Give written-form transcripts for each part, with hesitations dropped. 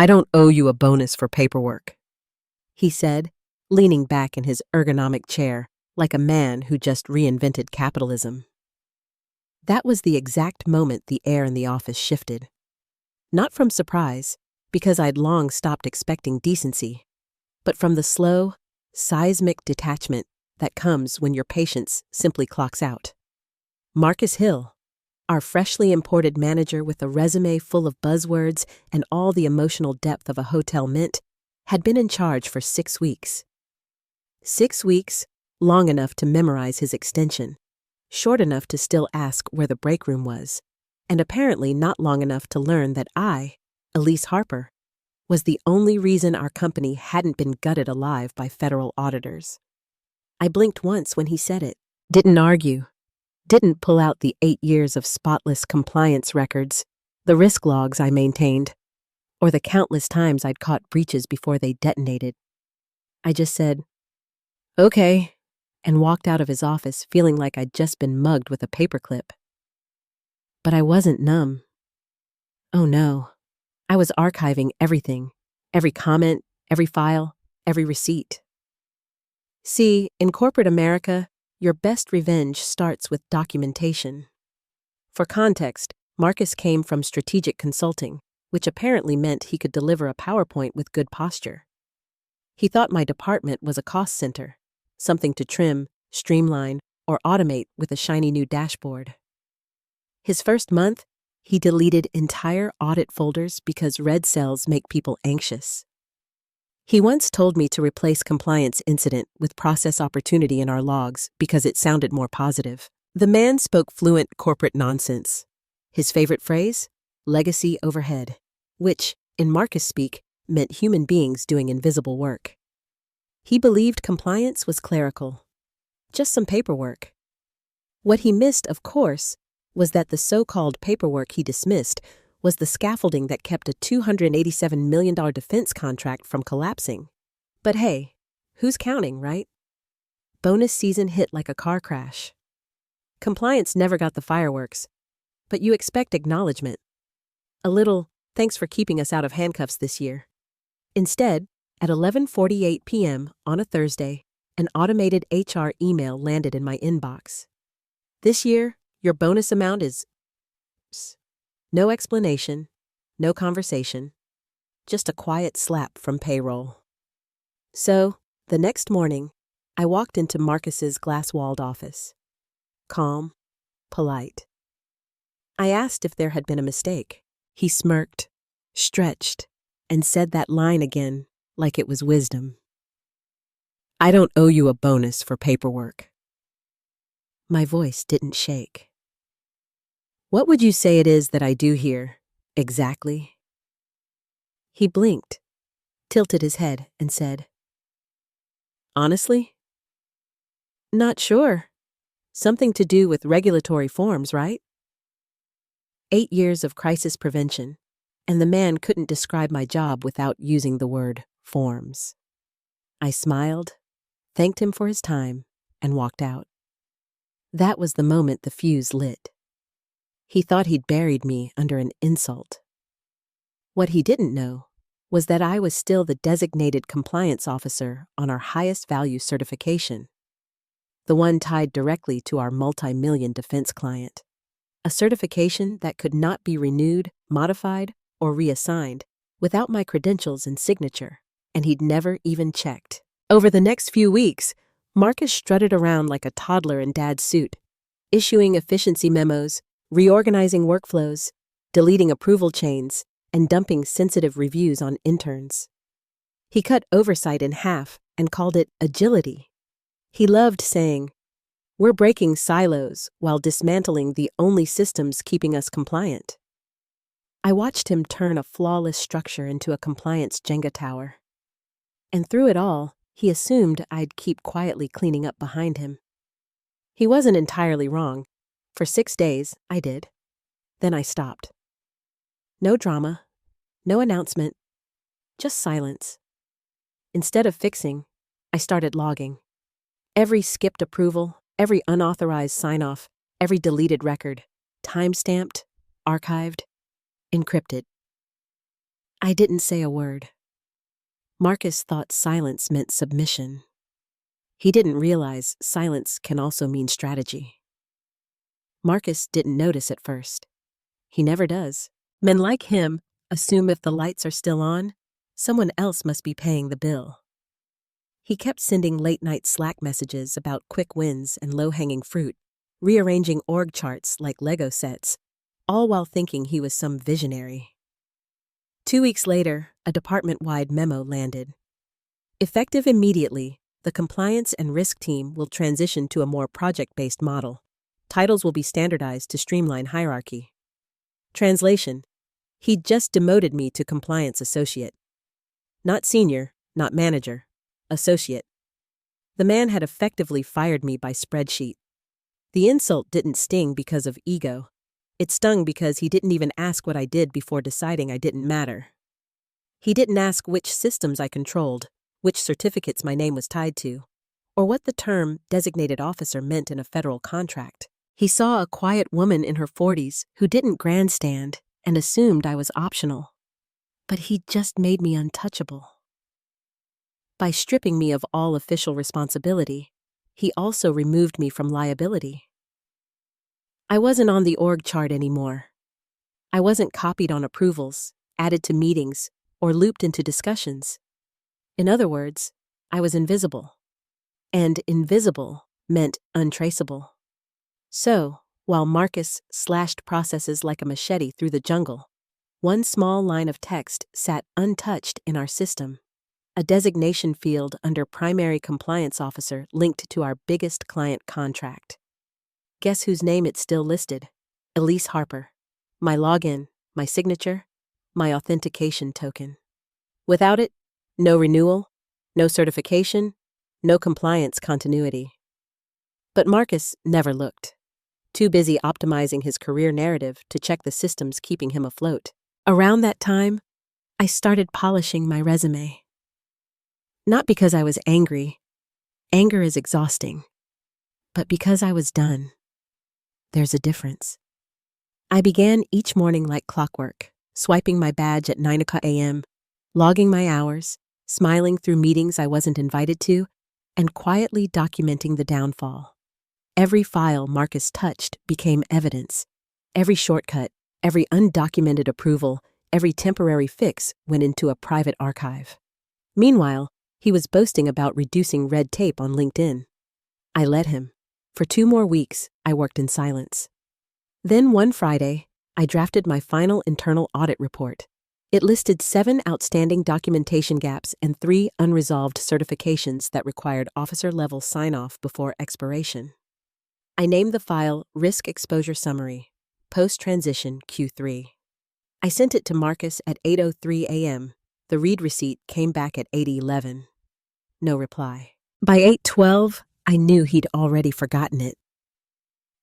I don't owe you a bonus for paperwork, he said, leaning back in his ergonomic chair like a man who just reinvented capitalism. That was the exact moment the air in the office shifted. Not from surprise, because I'd long stopped expecting decency, but from the slow, seismic detachment that comes when your patience simply clocks out. Marcus Hill, our freshly imported manager with a resume full of buzzwords and all the emotional depth of a hotel mint, had been in charge for 6 weeks. 6 weeks, long enough to memorize his extension, short enough to still ask where the break room was, and apparently not long enough to learn that I, Elise Harper, was the only reason our company hadn't been gutted alive by federal auditors. I blinked once when he said it, didn't argue, didn't pull out the 8 years of spotless compliance records, the risk logs I maintained, or the countless times I'd caught breaches before they detonated. I just said, "Okay," and walked out of his office feeling like I'd just been mugged with a paperclip. But I wasn't numb. Oh no. I was archiving everything, every comment, every file, every receipt. See, in corporate America, your best revenge starts with documentation. For context, Marcus came from strategic consulting, which apparently meant he could deliver a PowerPoint with good posture. He thought my department was a cost center, something to trim, streamline, or automate with a shiny new dashboard. His first month, he deleted entire audit folders because red cells make people anxious. He once told me to replace compliance incident with process opportunity in our logs because it sounded more positive. The man spoke fluent corporate nonsense. His favorite phrase? Legacy overhead, which, in Marcus speak, meant human beings doing invisible work. He believed compliance was clerical, just some paperwork. What he missed, of course, was that the so-called paperwork he dismissed was the scaffolding that kept a $287 million defense contract from collapsing. But hey, who's counting, right? Bonus season hit like a car crash. Compliance never got the fireworks, but you expect acknowledgement. A little, "Thanks for keeping us out of handcuffs this year." Instead, at 11:48 p.m. on a Thursday, an automated HR email landed in my inbox. "This year, your bonus amount is..." No explanation, no conversation, just a quiet slap from payroll. So, the next morning, I walked into Marcus's glass-walled office. Calm, polite. I asked if there had been a mistake. He smirked, stretched, and said that line again like it was wisdom. "I don't owe you a bonus for paperwork." My voice didn't shake. "What would you say it is that I do here, exactly?" He blinked, tilted his head, and said, "Honestly? Not sure. Something to do with regulatory forms, right?" 8 years of crisis prevention, and the man couldn't describe my job without using the word forms. I smiled, thanked him for his time, and walked out. That was the moment the fuse lit. He thought he'd buried me under an insult. What he didn't know was that I was still the designated compliance officer on our highest value certification, the one tied directly to our multi-million defense client, a certification that could not be renewed, modified, or reassigned without my credentials and signature, and he'd never even checked. Over the next few weeks, Marcus strutted around like a toddler in Dad's suit, issuing efficiency memos, reorganizing workflows, deleting approval chains, and dumping sensitive reviews on interns. He cut oversight in half and called it agility. He loved saying, "We're breaking silos while dismantling the only systems keeping us compliant." I watched him turn a flawless structure into a compliance Jenga tower. And through it all, he assumed I'd keep quietly cleaning up behind him. He wasn't entirely wrong. For 6 days, I did. Then I stopped. No drama, no announcement, just silence. Instead of fixing, I started logging. Every skipped approval, every unauthorized sign-off, every deleted record, time-stamped, archived, encrypted. I didn't say a word. Marcus thought silence meant submission. He didn't realize silence can also mean strategy. Marcus didn't notice at first. He never does. Men like him assume if the lights are still on, someone else must be paying the bill. He kept sending late-night Slack messages about quick wins and low-hanging fruit, rearranging org charts like Lego sets, all while thinking he was some visionary. 2 weeks later, a department-wide memo landed. Effective immediately, the compliance and risk team will transition to a more project-based model. Titles will be standardized to streamline hierarchy. Translation: he'd just demoted me to compliance associate. Not senior, not manager, associate. The man had effectively fired me by spreadsheet. The insult didn't sting because of ego. It stung because he didn't even ask what I did before deciding I didn't matter. He didn't ask which systems I controlled, which certificates my name was tied to, or what the term designated officer meant in a federal contract. He saw a quiet woman in her 40s who didn't grandstand and assumed I was optional. But he just made me untouchable. By stripping me of all official responsibility, he also removed me from liability. I wasn't on the org chart anymore. I wasn't copied on approvals, added to meetings, or looped into discussions. In other words, I was invisible. And invisible meant untraceable. So, while Marcus slashed processes like a machete through the jungle, one small line of text sat untouched in our system. A designation field under primary compliance officer linked to our biggest client contract. Guess whose name it still listed? Elise Harper. My login, my signature, my authentication token. Without it, no renewal, no certification, no compliance continuity. But Marcus never looked. Too busy optimizing his career narrative to check the systems keeping him afloat. Around that time, I started polishing my resume. Not because I was angry. Anger is exhausting. But because I was done. There's a difference. I began each morning like clockwork, swiping my badge at 9 a.m., logging my hours, smiling through meetings I wasn't invited to, and quietly documenting the downfall. Every file Marcus touched became evidence. Every shortcut, every undocumented approval, every temporary fix went into a private archive. Meanwhile, he was boasting about reducing red tape on LinkedIn. I let him. For 2 more weeks, I worked in silence. Then one Friday, I drafted my final internal audit report. It listed 7 outstanding documentation gaps and 3 unresolved certifications that required officer-level sign-off before expiration. I named the file Risk Exposure Summary, Post-Transition Q3. I sent it to Marcus at 8:03 a.m. The read receipt came back at 8:11. No reply. By 8:12, I knew he'd already forgotten it.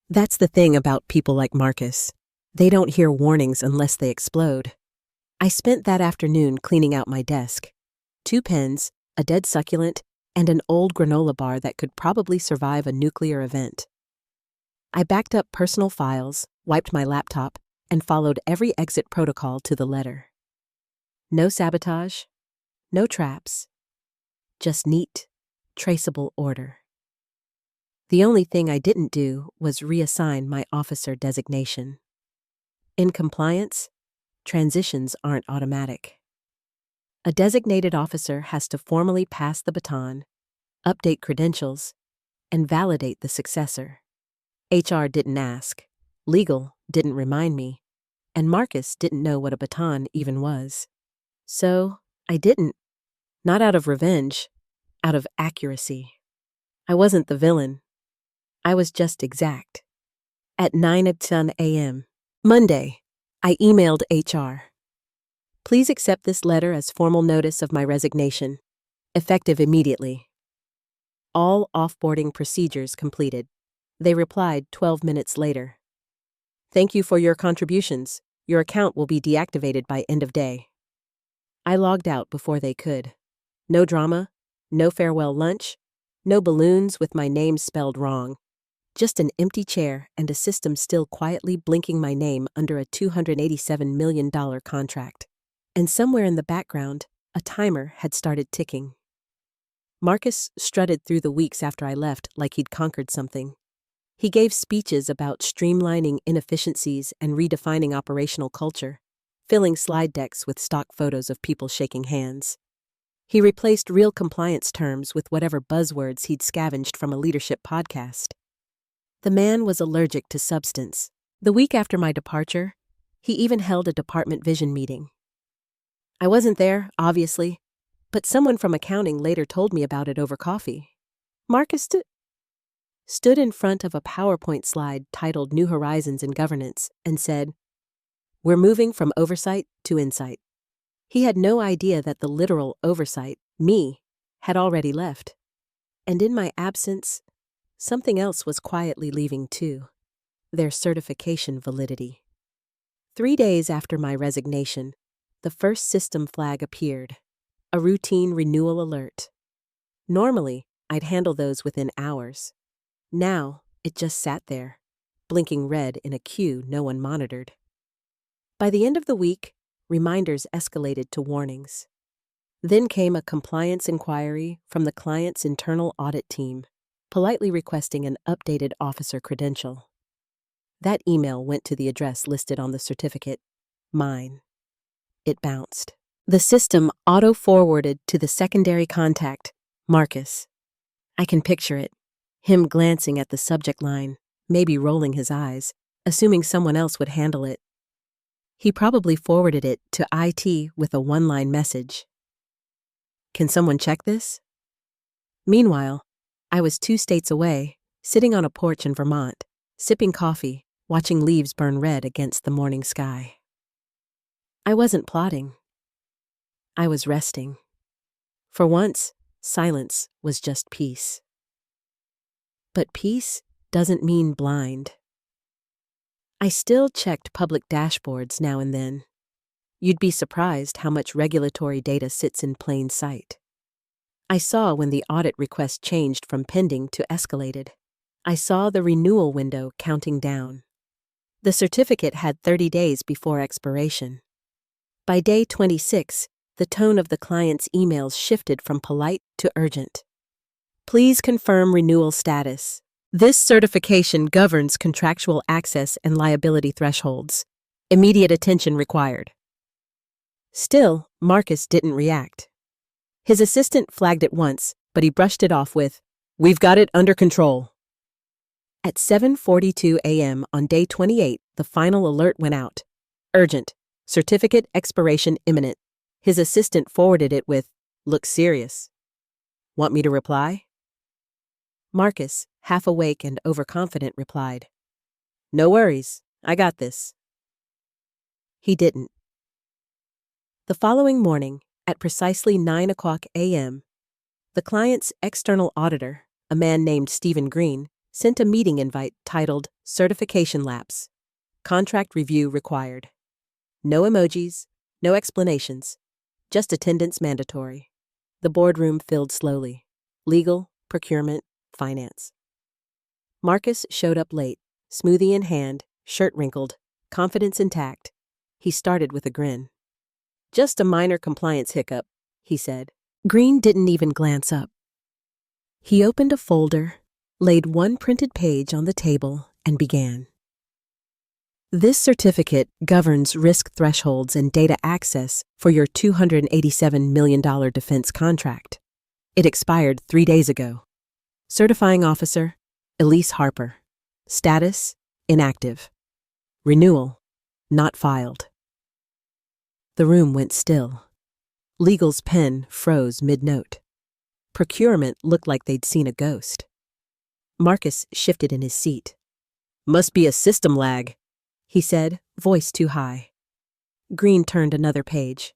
That's the thing about people like Marcus. They don't hear warnings unless they explode. I spent that afternoon cleaning out my desk. 2 pens, a dead succulent, and an old granola bar that could probably survive a nuclear event. I backed up personal files, wiped my laptop, and followed every exit protocol to the letter. No sabotage, no traps, just neat, traceable order. The only thing I didn't do was reassign my officer designation. In compliance, transitions aren't automatic. A designated officer has to formally pass the baton, update credentials, and validate the successor. HR didn't ask, legal didn't remind me, and Marcus didn't know what a baton even was. So, I didn't. Not out of revenge, out of accuracy. I wasn't the villain. I was just exact. At 9:10 a.m., Monday, I emailed HR. Please accept this letter as formal notice of my resignation, effective immediately. All offboarding procedures completed. They replied 12 minutes later. Thank you for your contributions. Your account will be deactivated by end of day. I logged out before they could. No drama, no farewell lunch, no balloons with my name spelled wrong. Just an empty chair and a system still quietly blinking my name under a $287 million contract. and somewhere in the background, a timer had started ticking. Marcus strutted through the weeks after I left like he'd conquered something. He gave speeches about streamlining inefficiencies and redefining operational culture, filling slide decks with stock photos of people shaking hands. He replaced real compliance terms with whatever buzzwords he'd scavenged from a leadership podcast. The man was allergic to substance. The week after my departure, he even held a department vision meeting. I wasn't there, obviously, but someone from accounting later told me about it over coffee. Marcus stood in front of a PowerPoint slide titled New Horizons in Governance and said, "We're moving from oversight to insight." He had no idea that the literal oversight, me, had already left. And in my absence, something else was quietly leaving too: their certification validity. 3 days after my resignation, the first system flag appeared, a routine renewal alert. Normally, I'd handle those within hours. Now, it just sat there, blinking red in a queue no one monitored. By the end of the week, reminders escalated to warnings. Then came a compliance inquiry from the client's internal audit team, politely requesting an updated officer credential. That email went to the address listed on the certificate, mine. It bounced. The system auto-forwarded to the secondary contact, Marcus. I can picture it, him glancing at the subject line, maybe rolling his eyes, assuming someone else would handle it. He probably forwarded it to IT with a one-line message. Can someone check this? Meanwhile, I was 2 states away, sitting on a porch in Vermont, sipping coffee, watching leaves burn red against the morning sky. I wasn't plotting. I was resting. For once, silence was just peace. But peace doesn't mean blind. I still checked public dashboards now and then. You'd be surprised how much regulatory data sits in plain sight. I saw when the audit request changed from pending to escalated. I saw the renewal window counting down. The certificate had 30 days before expiration. By day 26, the tone of the client's emails shifted from polite to urgent. Please confirm renewal status. This certification governs contractual access and liability thresholds. Immediate attention required. Still, Marcus didn't react. His assistant flagged it once, but he brushed it off with, "We've got it under control." At 7:42 a.m. on day 28, the final alert went out. Urgent. Certificate expiration imminent. His assistant forwarded it with, "Look serious." Want me to reply? Marcus, half awake and overconfident, replied, "No worries, I got this." He didn't. The following morning, at precisely 9 a.m., the client's external auditor, a man named Stephen Green, sent a meeting invite titled Certification Lapse. Contract review required. No emojis, no explanations, just attendance mandatory. The boardroom filled slowly. Legal, procurement, finance. Marcus showed up late, smoothie in hand, shirt wrinkled, confidence intact. He started with a grin. "Just a minor compliance hiccup," he said. Green didn't even glance up. He opened a folder, laid one printed page on the table, and began. This certificate governs risk thresholds and data access for your $287 million defense contract. It expired 3 days ago. Certifying officer, Elise Harper. Status, inactive. Renewal, not filed. The room went still. Legal's pen froze mid-note. Procurement looked like they'd seen a ghost. Marcus shifted in his seat. "Must be a system lag," he said, voice too high. Green turned another page.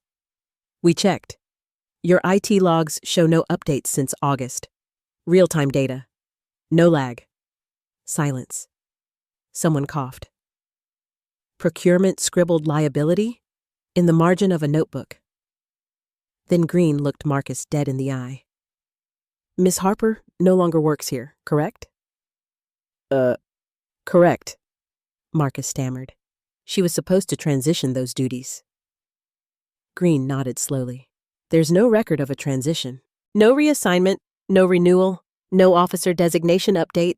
"We checked. Your IT logs show no updates since August. Real-time data. No lag." Silence. Someone coughed. Procurement scribbled liability in the margin of a notebook. Then Green looked Marcus dead in the eye. "Miss Harper no longer works here, correct?" Correct," Marcus stammered. "She was supposed to transition those duties." Green nodded slowly. There's no record of a transition. No reassignment, no renewal, no officer designation update.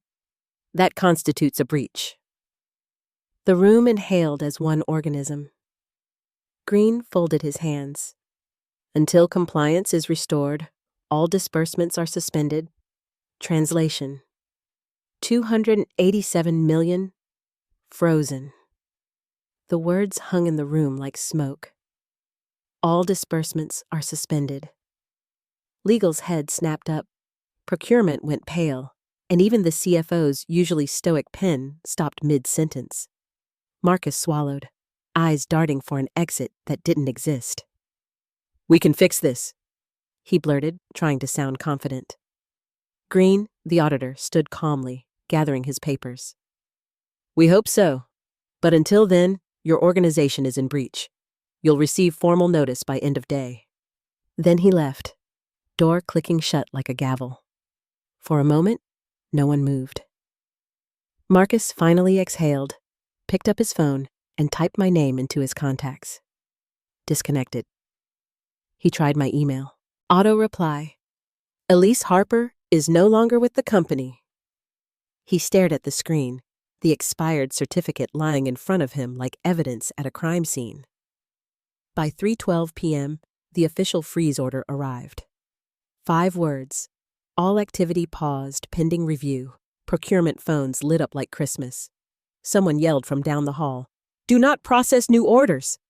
That constitutes a breach. The room inhaled as one organism. Green folded his hands. Until compliance is restored, all disbursements are suspended. Translation: 287 million frozen. The words hung in the room like smoke. All disbursements are suspended. Legal's head snapped up. Procurement went pale, and even the CFO's usually stoic pen stopped mid-sentence. Marcus swallowed, eyes darting for an exit that didn't exist. "We can fix this," he blurted, trying to sound confident. Green, the auditor, stood calmly, gathering his papers. "We hope so. But until then, your organization is in breach. You'll receive formal notice by end of day." Then he left, door clicking shut like a gavel. For a moment, no one moved. Marcus finally exhaled, picked up his phone, and typed my name into his contacts. Disconnected. He tried my email. Auto reply: "Elise Harper is no longer with the company." He stared at the screen, the expired certificate lying in front of him like evidence at a crime scene. By 3:12 p.m., the official freeze order arrived. 5 words: all activity paused pending review. Procurement phones lit up like Christmas. Someone yelled from down the hall, "Do not process new orders!"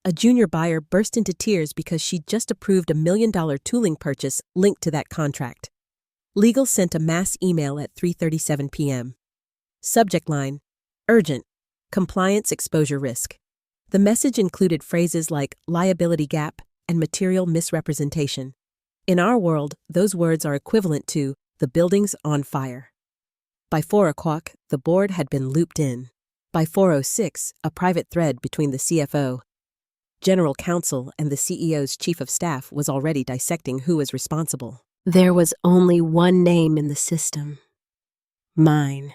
A junior buyer burst into tears because she'd just approved a $1 million tooling purchase linked to that contract. Legal sent a mass email at 3:37 p.m. Subject line: urgent, compliance exposure risk. The message included phrases like liability gap and material misrepresentation. In our world, those words are equivalent to the building's on fire. By 4 o'clock, the board had been looped in. By 4:06, a private thread between the CFO, General Counsel, and the CEO's chief of staff was already dissecting who was responsible. There was only one name in the system: mine.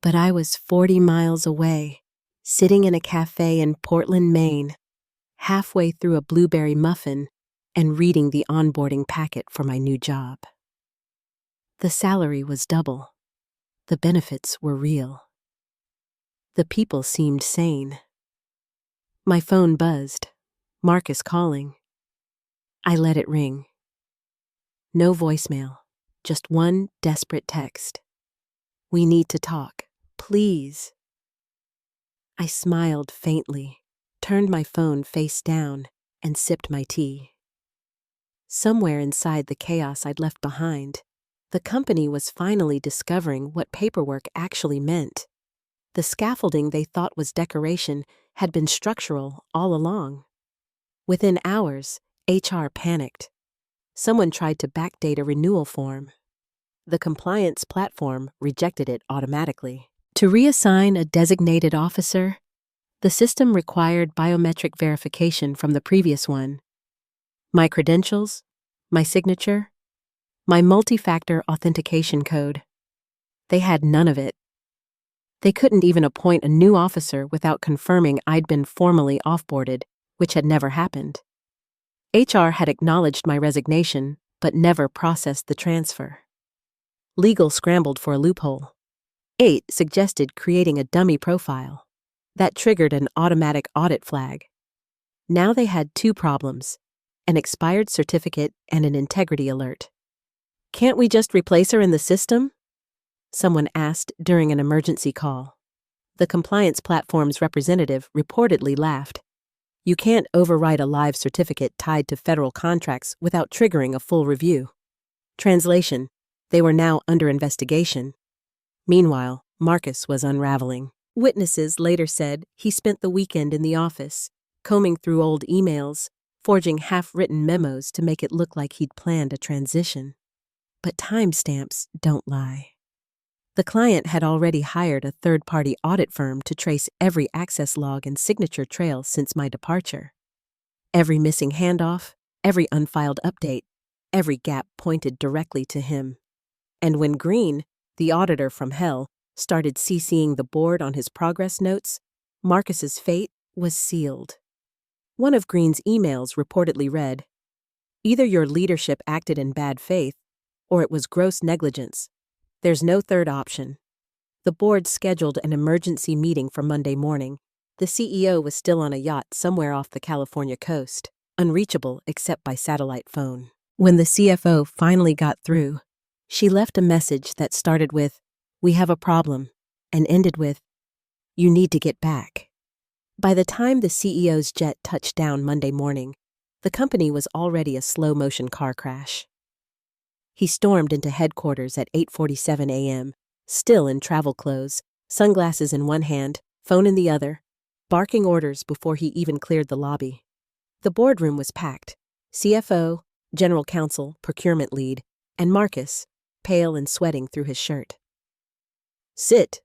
But I was 40 miles away, sitting in a cafe in Portland, Maine, halfway through a blueberry muffin and reading the onboarding packet for my new job. The salary was double. The benefits were real. The people seemed sane. My phone buzzed. Marcus calling. I let it ring. No voicemail, just one desperate text. "We need to talk, please." I smiled faintly, turned my phone face down, and sipped my tea. Somewhere inside the chaos I'd left behind, the company was finally discovering what paperwork actually meant. The scaffolding they thought was decoration had been structural all along. Within hours, HR panicked. Someone tried to backdate a renewal form. The compliance platform rejected it automatically. To reassign a designated officer, the system required biometric verification from the previous one. My credentials, my signature, my multi-factor authentication code. They had none of it. They couldn't even appoint a new officer without confirming I'd been formally offboarded, which had never happened. HR had acknowledged my resignation, but never processed the transfer. Legal scrambled for a loophole. 8 suggested creating a dummy profile. That triggered an automatic audit flag. Now they had 2 problems: an expired certificate and an integrity alert. "Can't we just replace her in the system?" someone asked during an emergency call. The compliance platform's representative reportedly laughed. "You can't override a live certificate tied to federal contracts without triggering a full review." Translation: they were now under investigation. Meanwhile, Marcus was unraveling. Witnesses later said he spent the weekend in the office, combing through old emails, forging half-written memos to make it look like he'd planned a transition. But timestamps don't lie. The client had already hired a third-party audit firm to trace every access log and signature trail since my departure. Every missing handoff, every unfiled update, every gap pointed directly to him. And when Green, the auditor from hell, started CCing the board on his progress notes, Marcus's fate was sealed. One of Green's emails reportedly read, "Either your leadership acted in bad faith, or it was gross negligence. There's no third option." The board scheduled an emergency meeting for Monday morning. The CEO was still on a yacht somewhere off the California coast, unreachable except by satellite phone. When the CFO finally got through, she left a message that started with, "We have a problem," and ended with, "You need to get back." By the time the CEO's jet touched down Monday morning, the company was already a slow-motion car crash. He stormed into headquarters at 8:47 a.m., still in travel clothes, sunglasses in one hand, phone in the other, barking orders before he even cleared the lobby. The boardroom was packed. CFO, General Counsel, Procurement Lead, and Marcus, pale and sweating through his shirt. "Sit,"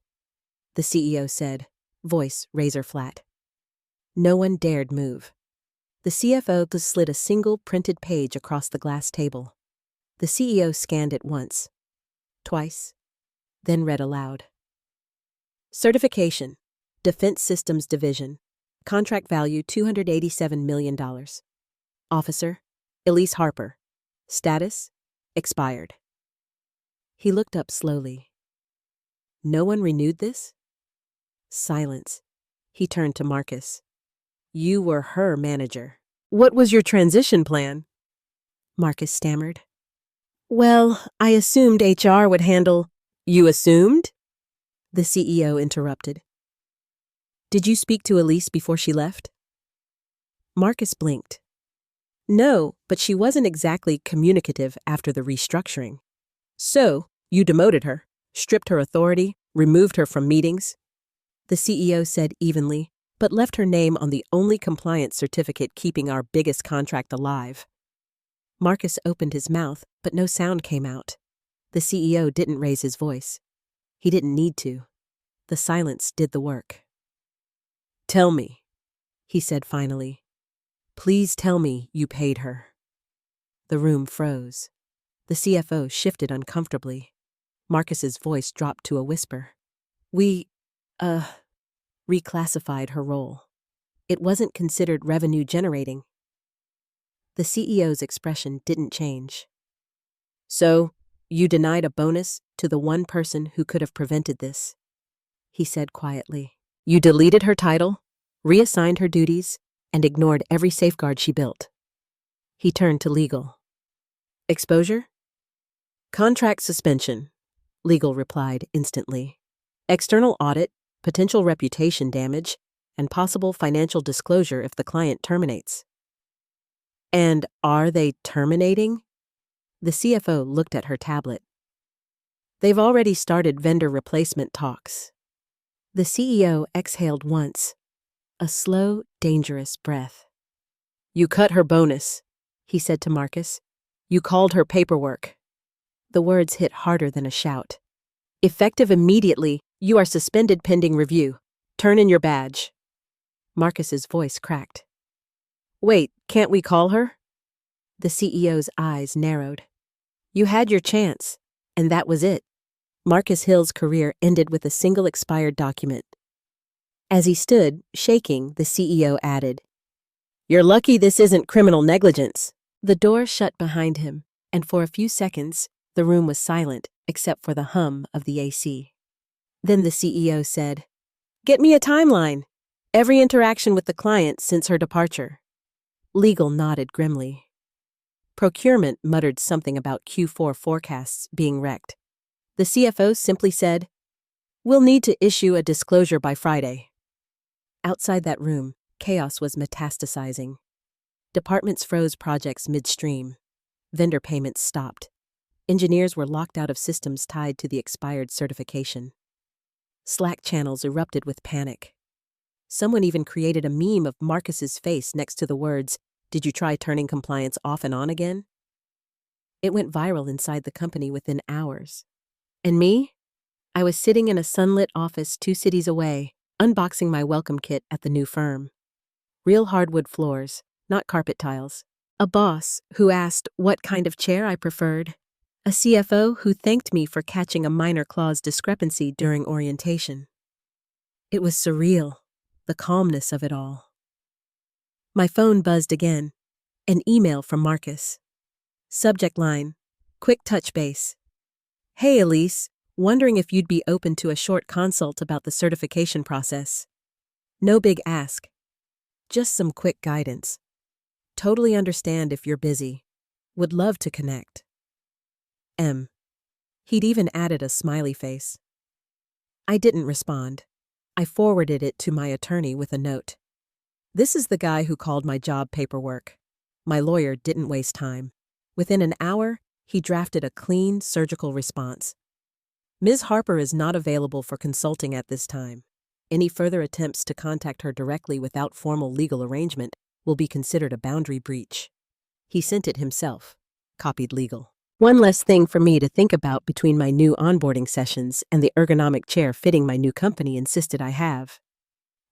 the CEO said, voice razor flat. No one dared move. The CFO slid a single printed page across the glass table. The CEO scanned it once, twice, then read aloud. "Certification, Defense Systems Division, contract value $287 million. Officer, Elise Harper. Status, expired." He looked up slowly. No one renewed this? Silence. He turned to Marcus. "You were her manager. What was your transition plan?" Marcus stammered. "Well, I assumed HR would handle—" "You assumed?" The CEO interrupted. "Did you speak to Elise before she left?" Marcus blinked. "No, but she wasn't exactly communicative after the restructuring." "So, you demoted her, stripped her authority, removed her from meetings?" The CEO said evenly, but left her name on the only compliance certificate keeping our biggest contract alive. Marcus opened his mouth, but no sound came out. The CEO didn't raise his voice. He didn't need to. The silence did the work. "Tell me," he said finally. "Please tell me you paid her." The room froze. The CFO shifted uncomfortably. Marcus's voice dropped to a whisper. "We, reclassified her role. It wasn't considered revenue generating." The CEO's expression didn't change. "So, you denied a bonus to the one person who could have prevented this," he said quietly. "You deleted her title, reassigned her duties, and ignored every safeguard she built." He turned to legal. "Exposure?" "Contract suspension," legal replied instantly. "External audit, potential reputation damage, and possible financial disclosure if the client terminates." "And are they terminating?" The CFO looked at her tablet. "They've already started vendor replacement talks." The CEO exhaled once, a slow, dangerous breath. "You cut her bonus," he said to Marcus. "You called her paperwork." The words hit harder than a shout. "Effective immediately, you are suspended pending review. Turn in your badge." Marcus's voice cracked. "Wait, can't we call her?" The CEO's eyes narrowed. "You had your chance, and that was it." Marcus Hill's career ended with a single expired document. As he stood, shaking, the CEO added, "You're lucky this isn't criminal negligence." The door shut behind him, and for a few seconds, the room was silent except for the hum of the AC. Then the CEO said, "Get me a timeline. Every interaction with the client since her departure." Legal nodded grimly. Procurement muttered something about Q4 forecasts being wrecked. The CFO simply said, "We'll need to issue a disclosure by Friday." Outside that room, chaos was metastasizing. Departments froze projects midstream. Vendor payments stopped. Engineers were locked out of systems tied to the expired certification. Slack channels erupted with panic. Someone even created a meme of Marcus's face next to the words, "Did you try turning compliance off and on again?" It went viral inside the company within hours. And me? I was sitting in a sunlit office 2 cities away, unboxing my welcome kit at the new firm. Real hardwood floors, not carpet tiles. A boss who asked what kind of chair I preferred. A CFO who thanked me for catching a minor clause discrepancy during orientation. It was surreal, the calmness of it all. My phone buzzed again. An email from Marcus. Subject line, quick touch base. Hey Elise, wondering if you'd be open to a short consult about the certification process. No big ask. Just some quick guidance. Totally understand if you're busy. Would love to connect. M. He'd even added a smiley face. I didn't respond. I forwarded it to my attorney with a note. This is the guy who called my job paperwork. My lawyer didn't waste time. Within an hour, he drafted a clean, surgical response. Ms. Harper is not available for consulting at this time. Any further attempts to contact her directly without formal legal arrangement will be considered a boundary breach. He sent it himself. Copied legal. One less thing for me to think about between my new onboarding sessions and the ergonomic chair fitting my new company insisted I have.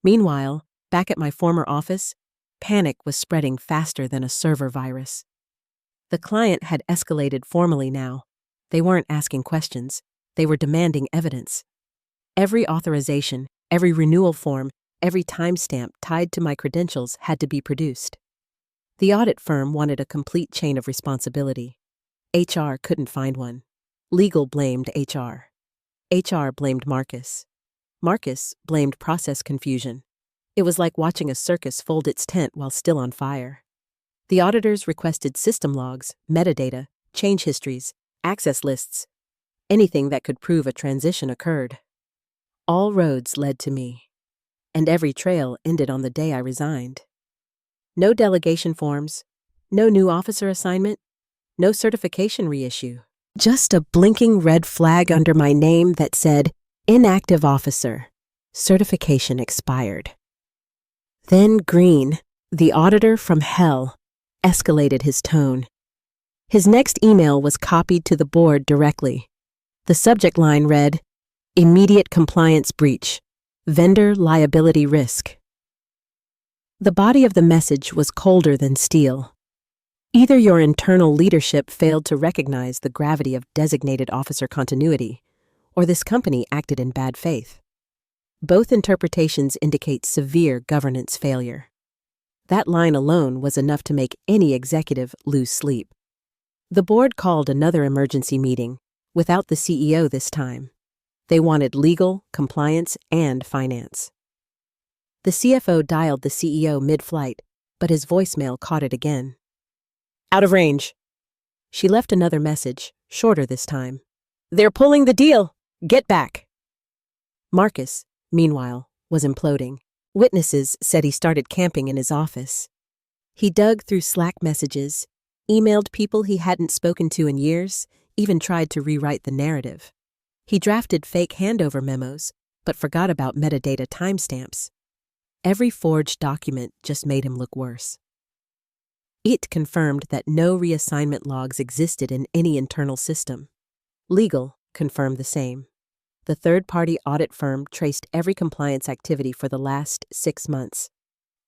Meanwhile, back at my former office, panic was spreading faster than a server virus. The client had escalated formally now. They weren't asking questions. They were demanding evidence. Every authorization, every renewal form, every timestamp tied to my credentials had to be produced. The audit firm wanted a complete chain of responsibility. HR couldn't find one. Legal blamed HR. HR blamed Marcus. Marcus blamed process confusion. It was like watching a circus fold its tent while still on fire. The auditors requested system logs, metadata, change histories, access lists, anything that could prove a transition occurred. All roads led to me, and every trail ended on the day I resigned. No delegation forms, no new officer assignment, no certification reissue. Just a blinking red flag under my name that said, inactive officer, certification expired. Then green, the auditor from hell, escalated his tone. His next email was copied to the board directly. The subject line read, immediate compliance breach, vendor liability risk. The body of the message was colder than steel. Either your internal leadership failed to recognize the gravity of designated officer continuity, or this company acted in bad faith. Both interpretations indicate severe governance failure. That line alone was enough to make any executive lose sleep. The board called another emergency meeting, without the CEO this time. They wanted legal, compliance, and finance. The CFO dialed the CEO mid-flight, but his voicemail caught it again. Out of range. She left another message, shorter this time. They're pulling the deal. Get back. Marcus, meanwhile, was imploding. Witnesses said he started camping in his office. He dug through Slack messages, emailed people he hadn't spoken to in years, even tried to rewrite the narrative. He drafted fake handover memos, but forgot about metadata timestamps. Every forged document just made him look worse. It confirmed that no reassignment logs existed in any internal system. Legal confirmed the same. The third-party audit firm traced every compliance activity for the last 6 months.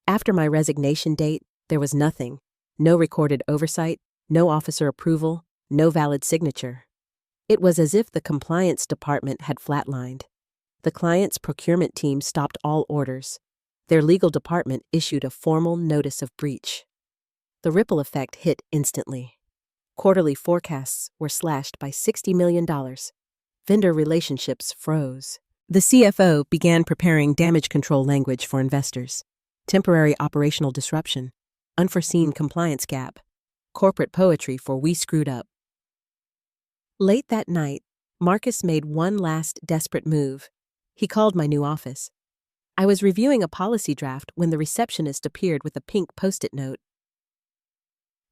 After my resignation date, there was nothing. No recorded oversight, no officer approval, no valid signature. It was as if the compliance department had flatlined. The client's procurement team stopped all orders. Their legal department issued a formal notice of breach. The ripple effect hit instantly. Quarterly forecasts were slashed by $60 million. Vendor relationships froze. The CFO began preparing damage control language for investors. Temporary operational disruption, unforeseen compliance gap, corporate poetry for we screwed up. Late that night, Marcus made one last desperate move. He called my new office. I was reviewing a policy draft when the receptionist appeared with a pink post-it note.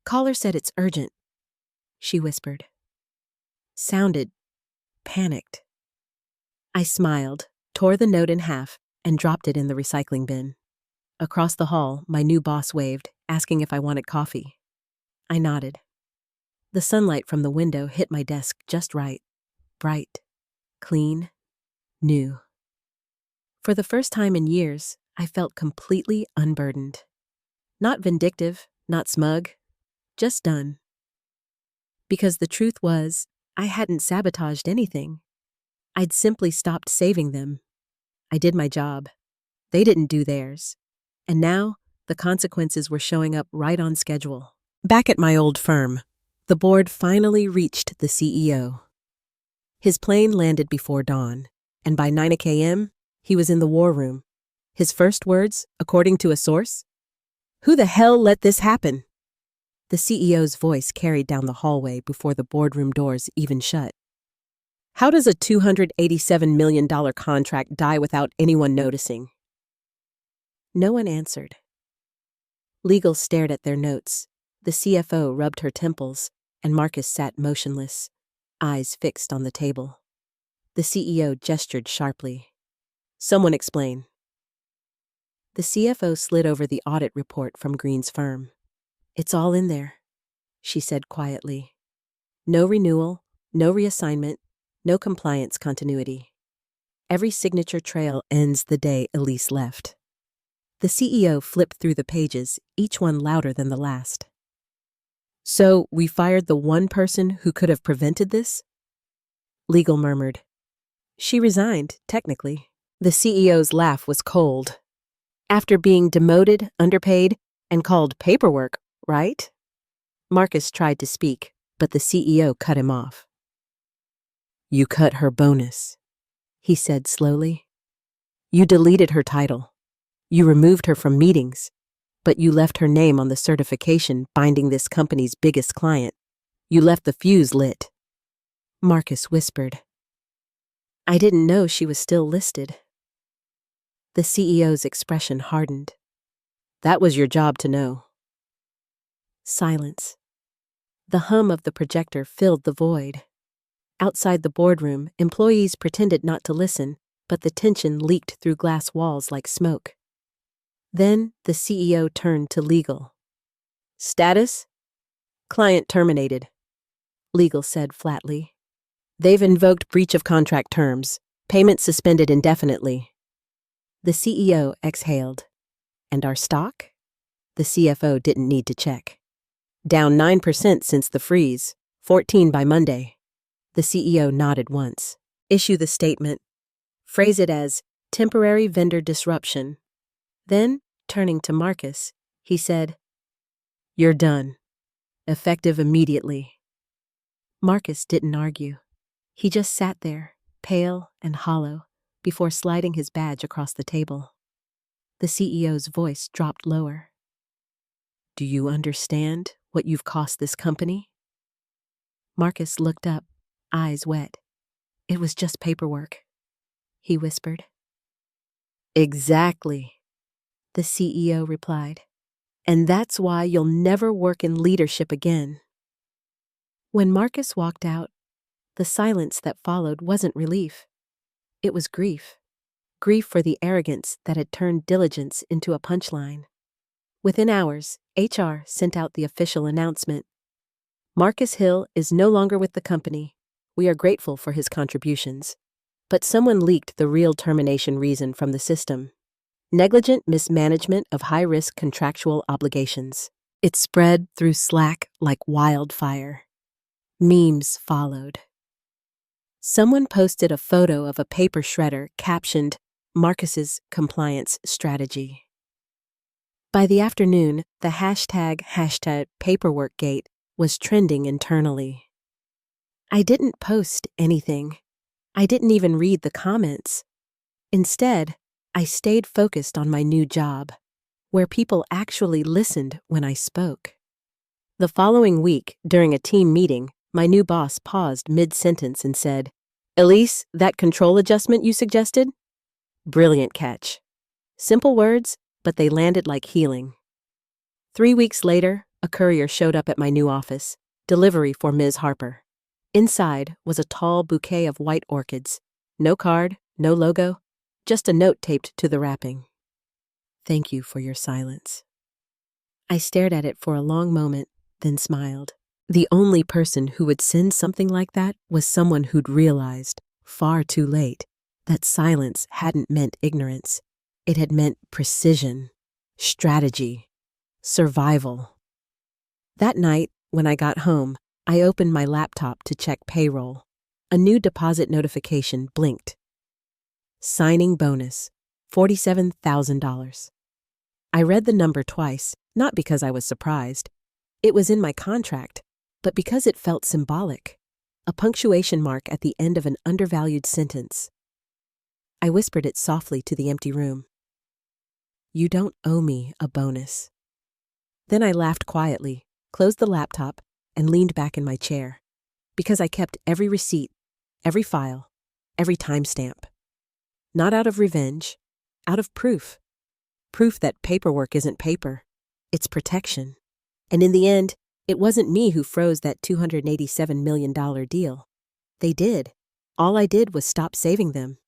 Caller said it's urgent, she whispered. Sounded panicked. I smiled, tore the note in half, and dropped it in the recycling bin. Across the hall, my new boss waved, asking if I wanted coffee. I nodded. The sunlight from the window hit my desk just right. Bright, clean, new. For the first time in years, I felt completely unburdened. Not vindictive, not smug, just done. Because the truth was, I hadn't sabotaged anything. I'd simply stopped saving them. I did my job. They didn't do theirs. And now, The consequences were showing up right on schedule. Back at my old firm, the board finally reached the CEO. His plane landed before dawn, and by 9 a.m., he was in the war room. His first words, according to a source, "Who the hell let this happen?" The CEO's voice carried down the hallway before the boardroom doors even shut. "How does a $287 million contract die without anyone noticing?" No one answered. Legal stared at their notes. The CFO rubbed her temples, and Marcus sat motionless, eyes fixed on the table. The CEO gestured sharply. "Someone explain." The CFO slid over the audit report from Green's firm. "It's all in there," she said quietly. "No renewal, no reassignment, no compliance continuity. Every signature trail ends the day Elise left." The CEO flipped through the pages, each one louder than the last. "So we fired the one person who could have prevented this?" Legal murmured. "She resigned, technically." The CEO's laugh was cold. "After being demoted, underpaid, and called paperwork, right?" Marcus tried to speak, but the CEO cut him off. "You cut her bonus," he said slowly. "You deleted her title. You removed her from meetings, but you left her name on the certification binding this company's biggest client. You left the fuse lit." Marcus whispered, "I didn't know she was still listed." The CEO's expression hardened. "That was your job to know." Silence. The hum of the projector filled the void. Outside the boardroom, employees pretended not to listen, but the tension leaked through glass walls like smoke. Then the CEO turned to legal. "Status? Client terminated," legal said flatly. "They've invoked breach of contract terms. Payment suspended indefinitely." The CEO exhaled. "And our stock?" The CFO didn't need to check. "Down 9% since the freeze, 14 by Monday." The CEO nodded once. "Issue the statement. Phrase it as temporary vendor disruption." Then, turning to Marcus, he said, "You're done. Effective immediately." Marcus didn't argue. He just sat there, pale and hollow, before sliding his badge across the table. The CEO's voice dropped lower. "Do you understand what you've cost this company?" Marcus looked up, eyes wet. "It was just paperwork," he whispered. "Exactly," the CEO replied. "And that's why you'll never work in leadership again." When Marcus walked out, the silence that followed wasn't relief. It was grief. Grief for the arrogance that had turned diligence into a punchline. Within hours, HR sent out the official announcement. "Marcus Hill is no longer with the company. We are grateful for his contributions." But someone leaked the real termination reason from the system. Negligent mismanagement of high-risk contractual obligations. It spread through Slack like wildfire. Memes followed. Someone posted a photo of a paper shredder captioned, "Marcus's compliance strategy." By the afternoon, the hashtag #paperworkgate was trending internally. I didn't post anything. I didn't even read the comments. Instead, I stayed focused on my new job, where people actually listened when I spoke. The following week, during a team meeting, my new boss paused mid-sentence and said, "Elise, that control adjustment you suggested? Brilliant catch." Simple words, but they landed like healing. 3 weeks later, a courier showed up at my new office, delivery for Ms. Harper. Inside was a tall bouquet of white orchids. No card, no logo, just a note taped to the wrapping. "Thank you for your silence." I stared at it for a long moment, then smiled. The only person who would send something like that was someone who'd realized, far too late, that silence hadn't meant ignorance. It had meant precision, strategy, survival. That night, when I got home, I opened my laptop to check payroll. A new deposit notification blinked. Signing bonus, $47,000. I read the number twice, not because I was surprised. It was in my contract, but because it felt symbolic. A punctuation mark at the end of an undervalued sentence. I whispered it softly to the empty room. You don't owe me a bonus. Then I laughed quietly, closed the laptop, and leaned back in my chair. Because I kept every receipt, every file, every timestamp. Not out of revenge, out of proof. Proof that paperwork isn't paper. It's protection. And in the end, it wasn't me who froze that $287 million deal. They did. All I did was stop saving them.